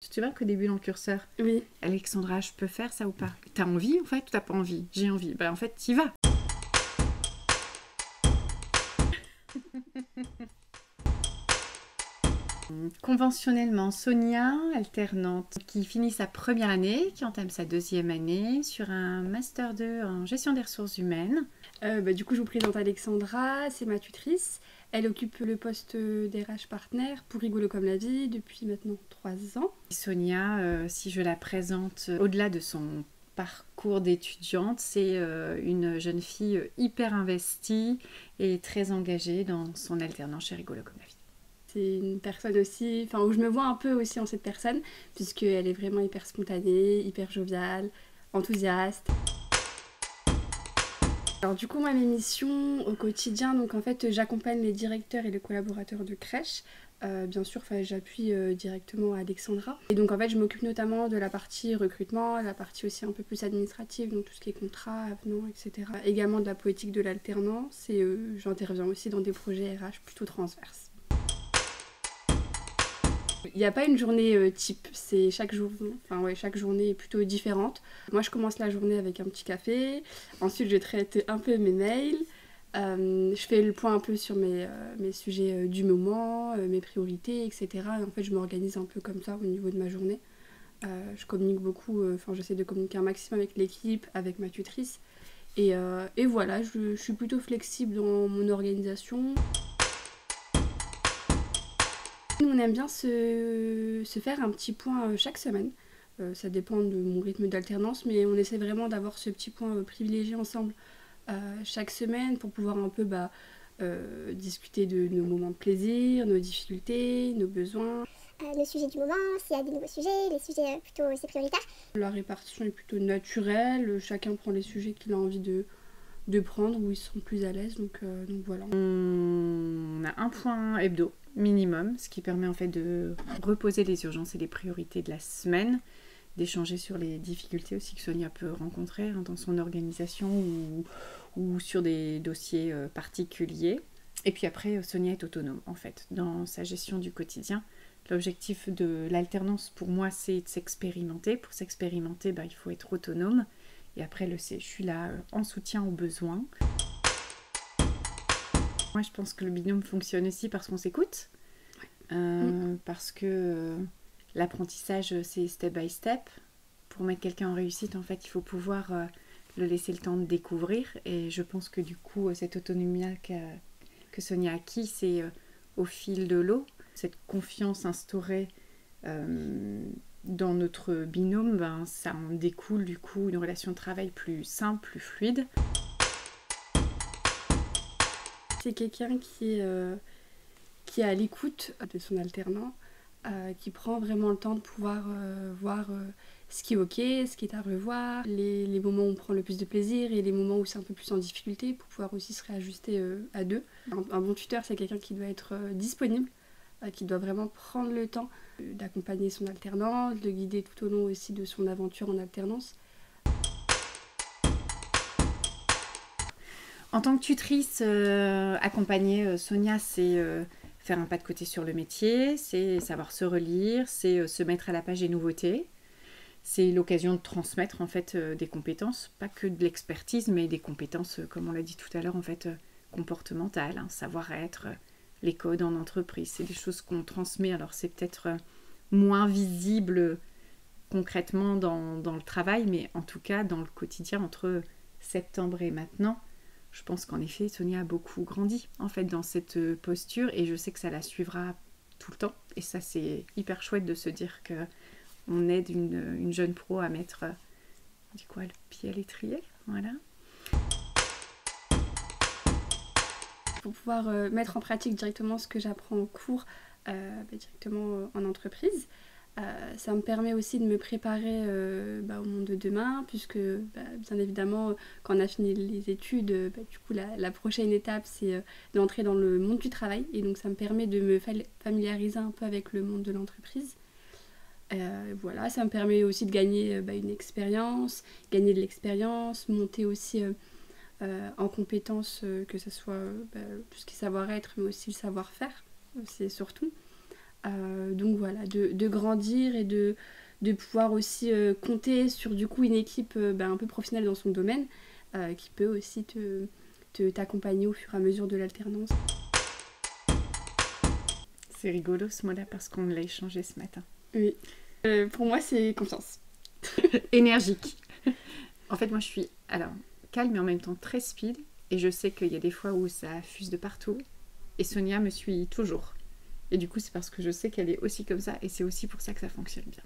Tu te souviens qu'au début dans le curseur, Oui. Alexandra, je peux faire ça ou pas? T'as envie en fait ou t'as pas envie? J'ai envie. Bah en fait, t'y vas. Conventionnellement, Sonia, alternante, qui finit sa première année, qui entame sa deuxième année sur un Master 2 en gestion des ressources humaines. Du coup, je vous présente Alexandra, c'est ma tutrice. Elle occupe le poste d'RH partenaire pour Rigolo comme la vie depuis maintenant 3 ans. Sonia, si je la présente au-delà de son parcours d'étudiante, c'est une jeune fille hyper investie et très engagée dans son alternance chez Rigolo comme la vie. C'est une personne aussi, enfin où je me vois un peu aussi en cette personne, puisqu'elle est vraiment hyper spontanée, hyper joviale, enthousiaste. Alors du coup, moi, mes missions au quotidien, donc en fait, j'accompagne les directeurs et les collaborateurs de crèche. Bien sûr, j'appuie directement Alexandra. Et donc en fait, je m'occupe notamment de la partie recrutement, la partie aussi un peu plus administrative, donc tout ce qui est contrat, avenant, etc. Également de la politique de l'alternance et j'interviens aussi dans des projets RH plutôt transverses. Il n'y a pas une journée type, c'est chaque journée est plutôt différente. Moi, je commence la journée avec un petit café, ensuite je traite un peu mes mails, je fais le point un peu sur mes sujets du moment, mes priorités, etc. Et en fait, je m'organise un peu comme ça au niveau de ma journée. Je communique beaucoup, j'essaie de communiquer un maximum avec l'équipe, avec ma tutrice. Et voilà, je suis plutôt flexible dans mon organisation. Nous, on aime bien se faire un petit point chaque semaine. Ça dépend de mon rythme d'alternance, mais on essaie vraiment d'avoir ce petit point privilégié ensemble chaque semaine pour pouvoir un peu discuter de nos moments de plaisir, nos difficultés, nos besoins. Le sujet du moment, s'il y a des nouveaux sujets, les sujets plutôt c'est prioritaire. La répartition est plutôt naturelle, chacun prend les sujets qu'il a envie de prendre, où ils sont plus à l'aise, donc voilà. On a un point hebdo minimum, ce qui permet en fait de reposer les urgences et les priorités de la semaine, d'échanger sur les difficultés aussi que Sonia peut rencontrer dans son organisation ou sur des dossiers particuliers. Et puis après, Sonia est autonome en fait dans sa gestion du quotidien. L'objectif de l'alternance pour moi, c'est de s'expérimenter. Pour s'expérimenter, il faut être autonome. Et après, je suis là en soutien aux besoins. Moi, je pense que le binôme fonctionne aussi parce qu'on s'écoute. Parce que l'apprentissage, c'est step by step. Pour mettre quelqu'un en réussite, en fait, il faut pouvoir le laisser le temps de découvrir. Et je pense que du coup, cette autonomie-là que Sonia a acquis, c'est au fil de l'eau. Cette confiance instaurée dans notre binôme, ça en découle du coup une relation de travail plus simple, plus fluide. C'est quelqu'un qui est à l'écoute de son alternant, qui prend vraiment le temps de pouvoir voir ce qui est ok, ce qui est à revoir, les moments où on prend le plus de plaisir et les moments où c'est un peu plus en difficulté pour pouvoir aussi se réajuster à deux. Un bon tuteur, c'est quelqu'un qui doit être disponible, qui doit vraiment prendre le temps d'accompagner son alternant, de le guider tout au long aussi de son aventure en alternance. En tant que tutrice, accompagner Sonia, c'est faire un pas de côté sur le métier, c'est savoir se relire, c'est se mettre à la page des nouveautés. C'est l'occasion de transmettre en fait des compétences, pas que de l'expertise, mais des compétences, comme on l'a dit tout à l'heure, en fait comportementales, savoir-être, les codes en entreprise. C'est des choses qu'on transmet, alors c'est peut-être moins visible concrètement dans le travail, mais en tout cas dans le quotidien entre septembre et maintenant. Je pense qu'en effet, Sonia a beaucoup grandi en fait dans cette posture et je sais que ça la suivra tout le temps. Et ça, c'est hyper chouette de se dire qu'on aide une jeune pro à mettre le pied à l'étrier. Voilà. Pour pouvoir mettre en pratique directement ce que j'apprends en cours, directement en entreprise. Ça me permet aussi de me préparer au monde de demain, puisque bien évidemment, quand on a fini les études, du coup la prochaine étape c'est d'entrer dans le monde du travail, et donc ça me permet de me familiariser un peu avec le monde de l'entreprise. Voilà, ça me permet aussi de gagner une expérience, gagner de l'expérience, monter aussi en compétences, que ce soit tout ce qui est savoir-être, mais aussi le savoir-faire, c'est surtout. Donc voilà, de grandir et de pouvoir aussi compter sur du coup une équipe un peu professionnelle dans son domaine qui peut aussi t'accompagner au fur et à mesure de l'alternance. C'est rigolo ce mot-là parce qu'on l'a échangé ce matin. Oui. Pour moi, c'est confiance. Énergique. En fait, moi, je suis calme et en même temps très speed. Et je sais qu'il y a des fois où ça fuse de partout. Et Sonia me suit toujours. Et du coup, c'est parce que je sais qu'elle est aussi comme ça. Et c'est aussi pour ça que ça fonctionne bien.